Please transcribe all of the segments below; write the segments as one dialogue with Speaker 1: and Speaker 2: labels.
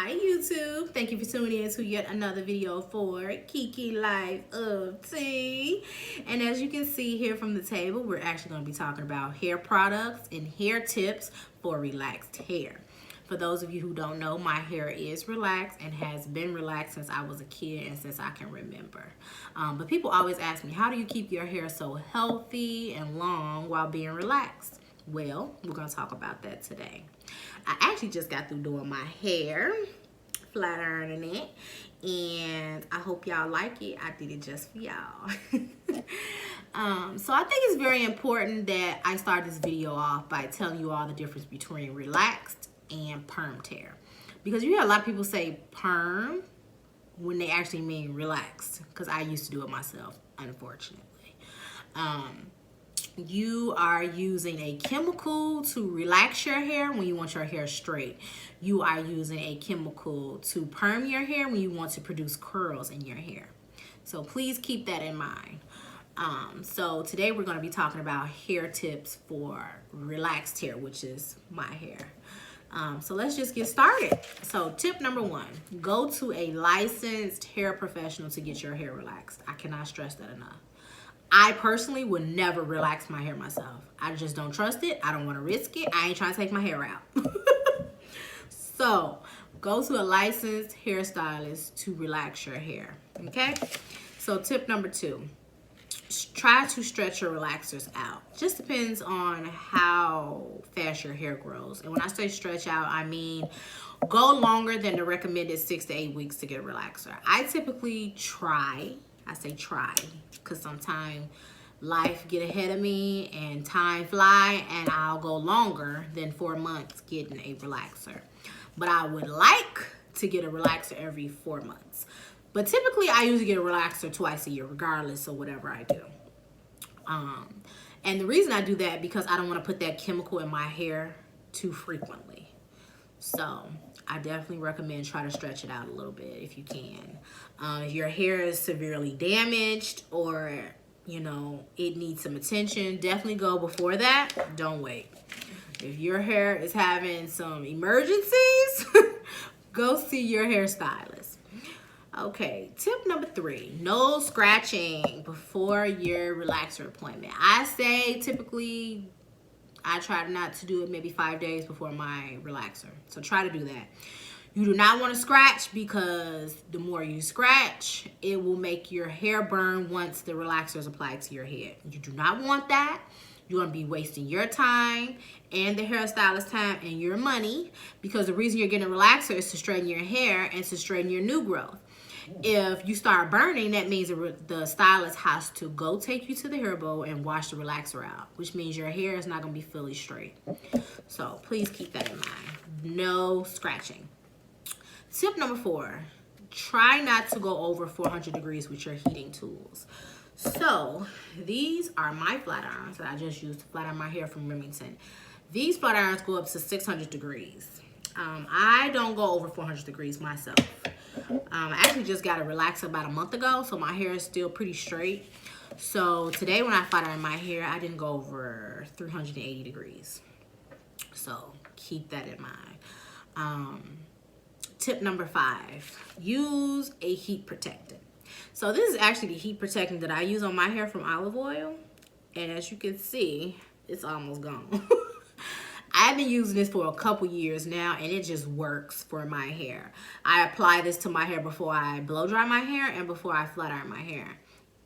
Speaker 1: Hi YouTube, thank you for tuning in to yet another video for Kiki Life of Tea. And as you can see here from the table, we're actually going to be talking about hair products and hair tips for relaxed hair. For those of you who don't know, my hair is relaxed and has been relaxed since I was a kid and since I can remember. But people always ask me, how do you keep your hair so healthy and long while being relaxed? Well, we're going to talk about that today. I actually just got through doing my hair, flat ironing it, and I hope y'all like it. I did it just for y'all. So I think it's very important that I start this video off by telling you all the difference between relaxed and permed hair. Because you hear a lot of people say perm when they actually mean relaxed, because I used to do it myself, unfortunately. You are using a chemical to relax your hair when you want your hair straight. You are using a chemical to perm your hair when you want to produce curls in your hair. So please keep that in mind. So today we're going to be talking about hair tips for relaxed hair, which is my hair. So let's just get started. So tip number one, go to a licensed hair professional to get your hair relaxed. I cannot stress that enough. I personally would never relax my hair myself. I just don't trust it. I don't want to risk it. I ain't trying to take my hair out. So go to a licensed hairstylist to relax your hair. Okay? So tip number two, try to stretch your relaxers out. Just depends on how fast your hair grows. And when I say stretch out, I mean go longer than the recommended 6 to 8 weeks to get a relaxer. I typically try, I say try, because sometimes life get ahead of me and time fly, and I'll go longer than 4 months getting a relaxer. But I would like to get a relaxer every 4 months. But typically I usually get a relaxer twice a year, regardless of whatever I do. And the reason I do that because I don't want to put that chemical in my hair too frequently. So I definitely recommend try to stretch it out a little bit if you can. If your hair is severely damaged or, you know, it needs some attention, definitely go before that. Don't wait. If your hair is having some emergencies, go see your hairstylist. Okay, tip number three, no scratching before your relaxer appointment. I say typically I try not to do it maybe 5 days before my relaxer. So try to do that. You do not want to scratch because the more you scratch, it will make your hair burn once the relaxer is applied to your head. You do not want that. You're going to be wasting your time and the hairstylist's time and your money, because the reason you're getting a relaxer is to straighten your hair and to straighten your new growth. If you start burning, that means the stylist has to go take you to the hair bowl and wash the relaxer out, which means your hair is not going to be fully straight. So please keep that in mind. No scratching. Tip number four, try not to go over 400 degrees with your heating tools. So these are my flat irons that I just used to flat iron my hair from Remington. These flat irons go up to 600 degrees. I don't go over 400 degrees myself. I actually just got a relaxer about a month ago, so my hair is still pretty straight. So today when I flat ironed my hair, I didn't go over 380 degrees. So keep that in mind. Tip number five, use a heat protectant. So this is actually the heat protectant that I use on my hair from olive oil. And as you can see, it's almost gone. I've been using this for a couple years now, and it just works for my hair. I apply this to my hair before I blow dry my hair and before I flat iron my hair.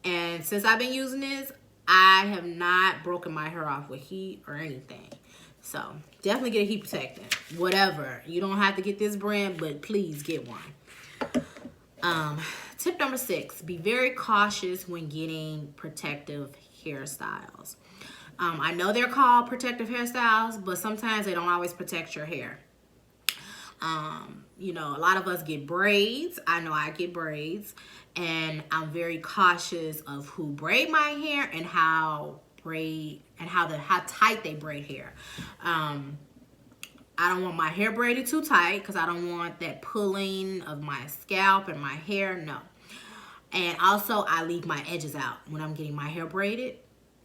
Speaker 1: And since I've been using this, I have not broken my hair off with heat or anything. So definitely get a heat protectant, whatever. You don't have to get this brand, but please get one. Tip number six, be very cautious when getting protective hairstyles. I know they're called protective hairstyles, but sometimes they don't always protect your hair. You know, a lot of us get braids. I know I get braids, and I'm very cautious of who braid my hair and how tight they braid hair. I don't want my hair braided too tight because I don't want that pulling of my scalp and my hair. No. And also I leave my edges out when I'm getting my hair braided.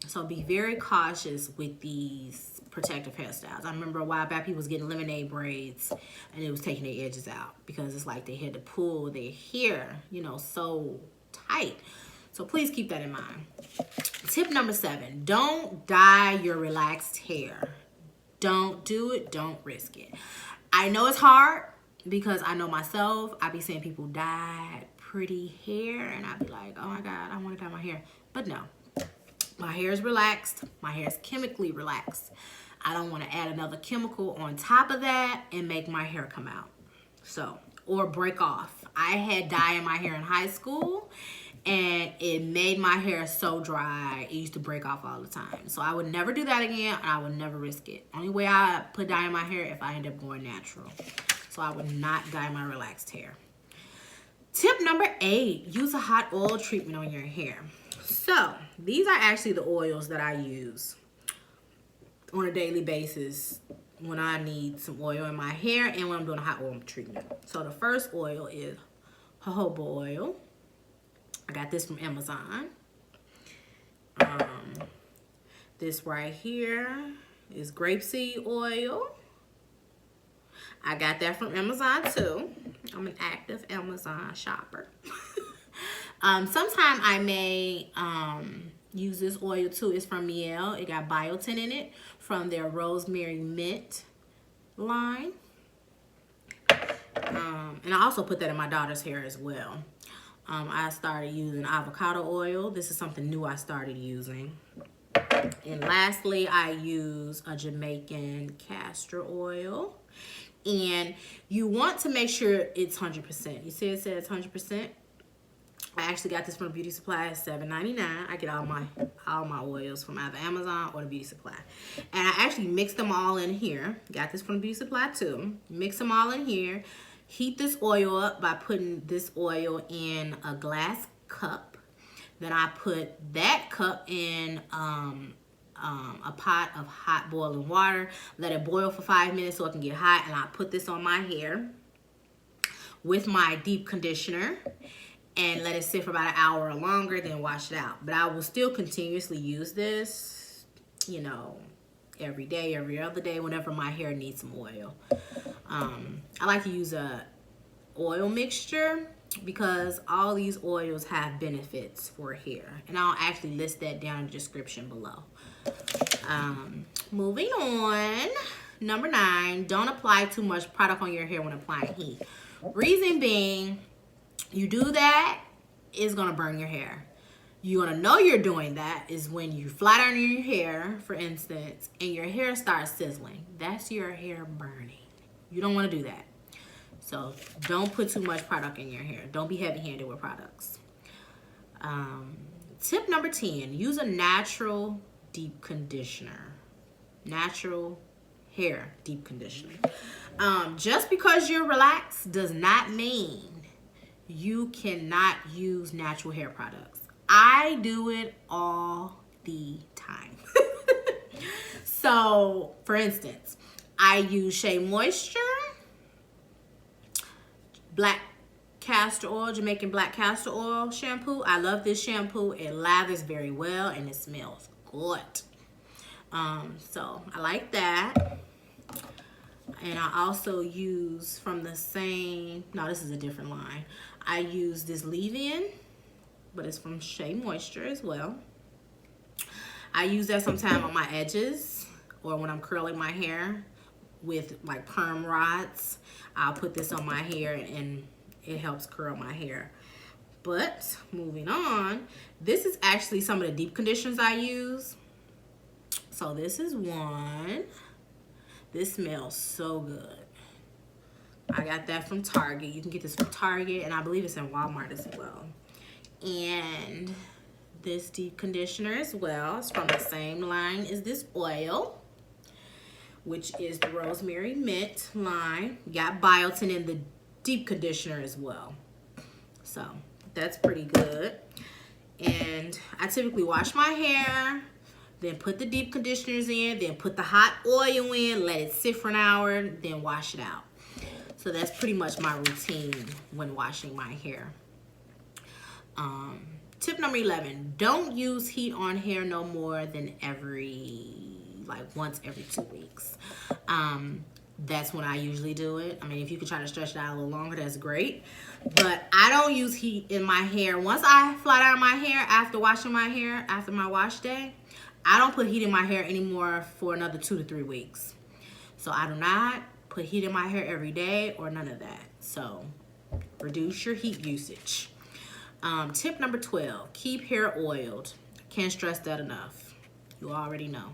Speaker 1: So be very cautious with these protective hairstyles. I remember a while back people was getting lemonade braids and it was taking their edges out because it's like they had to pull their hair, you know, so tight. So please keep that in mind. Tip number 7, don't dye your relaxed hair. Don't do it, don't risk it. I know it's hard because I know myself, I be seeing people dye pretty hair and I be like, oh my God, I want to dye my hair. But no, my hair is relaxed. My hair is chemically relaxed. I don't want to add another chemical on top of that and make my hair come out. So, or break off. I had dye in my hair in high school and it made my hair so dry. It used to break off all the time. So I would never do that again and I would never risk it. Only way I put dye in my hair if I end up going natural. So I would not dye my relaxed hair. Tip number 8, use a hot oil treatment on your hair. So these are actually the oils that I use on a daily basis when I need some oil in my hair and when I'm doing a hot oil treatment. So the first oil is jojoba oil. I got this from Amazon. This right here is grapeseed oil. I got that from Amazon too. I'm an active Amazon shopper. Sometime I may use this oil too. It's from Mielle. It got biotin in it from their rosemary mint line. And I also put that in my daughter's hair as well. I started using avocado oil. This is something new I started using. And lastly, I use a Jamaican castor oil. And you want to make sure it's 100%. You see it says 100%? I actually got this from Beauty Supply at $7.99. I get all my oils from either Amazon or the Beauty Supply. And I actually mixed them all in here. Got this from Beauty Supply too. Mix them all in here. Heat this oil up by putting this oil in a glass cup. Then I put that cup in a pot of hot boiling water. Let it boil for 5 minutes so it can get hot. And I put this on my hair with my deep conditioner and let it sit for about an hour or longer, then wash it out. But I will still continuously use this, you know, every day, every other day, whenever my hair needs some oil. I like to use a oil mixture because all these oils have benefits for hair. And I'll actually list that down in the description below. Moving on, number 9, don't apply too much product on your hair when applying heat. Reason being, you do that, it's gonna burn your hair. You're gonna know you're doing that is when you flat iron your hair, for instance, and your hair starts sizzling. That's your hair burning. You don't wanna do that. So don't put too much product in your hair. Don't be heavy-handed with products. Tip number 10, use a natural deep conditioner. Natural hair deep conditioner. Just because you're relaxed does not mean you cannot use natural hair products. I do it all the time. So, for instance, I use Shea Moisture, black castor oil, Jamaican black castor oil shampoo. I love this shampoo. It lathers very well and it smells good. So I like that. And I also use from the same, no, this is a different line. I use this leave-in, but it's from Shea Moisture as well. I use that sometimes on my edges or when I'm curling my hair with like perm rods. I'll put this on my hair and it helps curl my hair. But moving on, this is actually some of the deep conditioners I use. So this is one. This smells so good. I got that from Target. You can get this from Target, and I believe it's in Walmart as well. And this deep conditioner as well is from the same line as this oil, which is the Rosemary Mint line. Got biotin in the deep conditioner as well. So that's pretty good. And I typically wash my hair, then put the deep conditioners in, then put the hot oil in, let it sit for an hour, then wash it out. So that's pretty much my routine when washing my hair. Tip number 11, don't use heat on hair no more than every like once every 2 weeks. That's when I usually do it. I mean, if you could try to stretch it out a little longer, that's great. But I don't use heat in my hair. Once I flat iron my hair after washing my hair, after my wash day, I don't put heat in my hair anymore for another 2 to 3 weeks. So I do not put heat in my hair every day or none of that. So reduce your heat usage. Tip number 12, keep hair oiled. Can't stress that enough. You already know.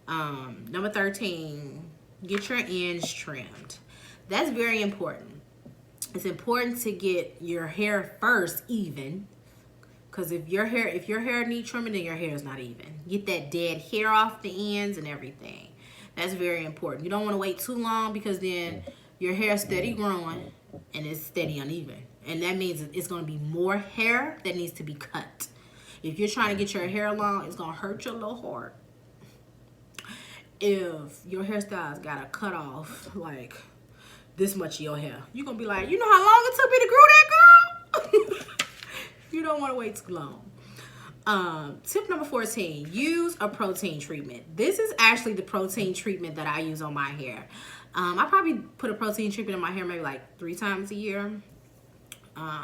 Speaker 1: Number 13, get your ends trimmed. That's very important. It's important to get your hair first even, because if your hair needs trimming, then your hair is not even. Get that dead hair off the ends and everything. That's very important. You don't want to wait too long, because then your hair is steady growing and it's steady uneven. And that means it's going to be more hair that needs to be cut. If you're trying to get your hair long, it's going to hurt your little heart. If your hairstyle's got to cut off like this much of your hair, you're going to be like, you know how long it took me to grow that, girl? You don't want to wait too long. Tip number 14, use a protein treatment. This is actually the protein treatment that I use on my hair. I probably put a protein treatment in my hair maybe like 3 times a year.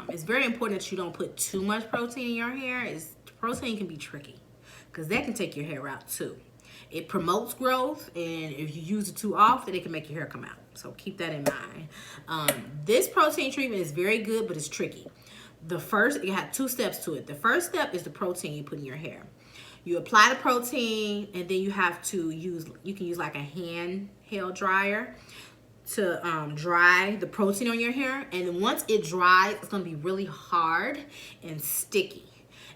Speaker 1: It's very important that you don't put too much protein in your hair. Protein can be tricky because that can take your hair out too. It promotes growth, and if you use it too often, it can make your hair come out. So keep that in mind. This protein treatment is very good, but it's tricky. You have 2 steps to it. The first step is the protein you put in your hair. You apply the protein, and then you can use like a handheld dryer to dry the protein on your hair. And then once it dries, it's going to be really hard and sticky.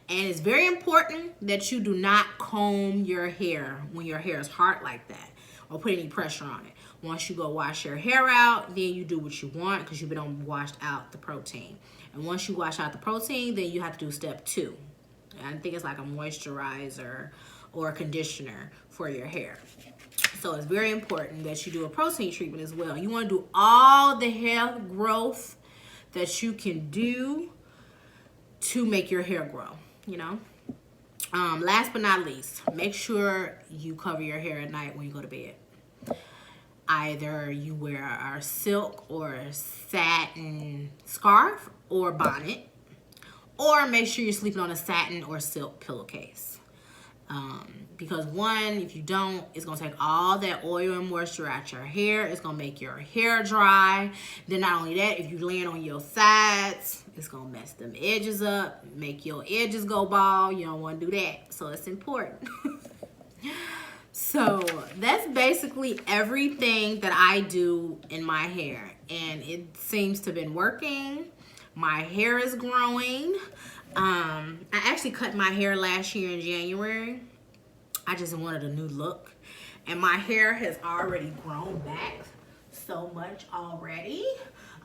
Speaker 1: And it's very important that you do not comb your hair when your hair is hard like that, or put any pressure on it. Once you go wash your hair out, then you do what you want, because you've been washed out the protein. And once you wash out the protein, then you have to do step 2. I think it's like a moisturizer or a conditioner for your hair. So it's very important that you do a protein treatment as well. You want to do all the hair growth that you can do to make your hair grow, you know. Last but not least, make sure you cover your hair at night when you go to bed. Either you wear a silk or satin scarf or bonnet, or make sure you're sleeping on a satin or silk pillowcase. Because one, if you don't, it's going to take all that oil and moisture out your hair. It's going to make your hair dry. Then not only that, if you're laying on your sides, it's going to mess them edges up, make your edges go bald. You don't want to do that. So it's important. So that's basically everything that I do in my hair. And it seems to have been working. My hair is growing. I actually cut my hair last year in January. I just wanted a new look. And my hair has already grown back so much already.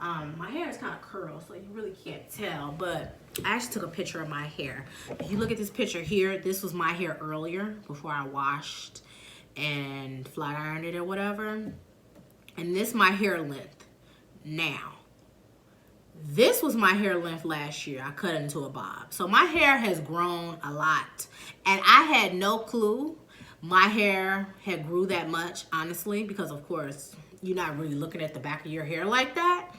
Speaker 1: My hair is kind of curled, so you really can't tell. But I actually took a picture of my hair. If you look at this picture here, this was my hair earlier before I washed and flat ironed it or whatever. And this is my hair length now. This was my hair length last year. I cut it into a bob. So my hair has grown a lot. And I had no clue my hair had grew that much, honestly, because of course, you're not really looking at the back of your hair like that.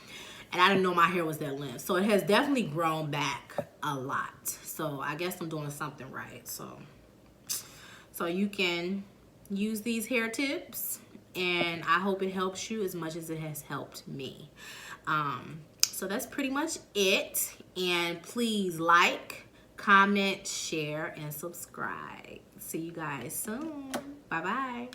Speaker 1: And I didn't know my hair was that length. So it has definitely grown back a lot. So I guess I'm doing something right. So you can use these hair tips, and I hope it helps you as much as it has helped me. So that's pretty much it. And please like, comment, share, and subscribe. See you guys soon. Bye-bye.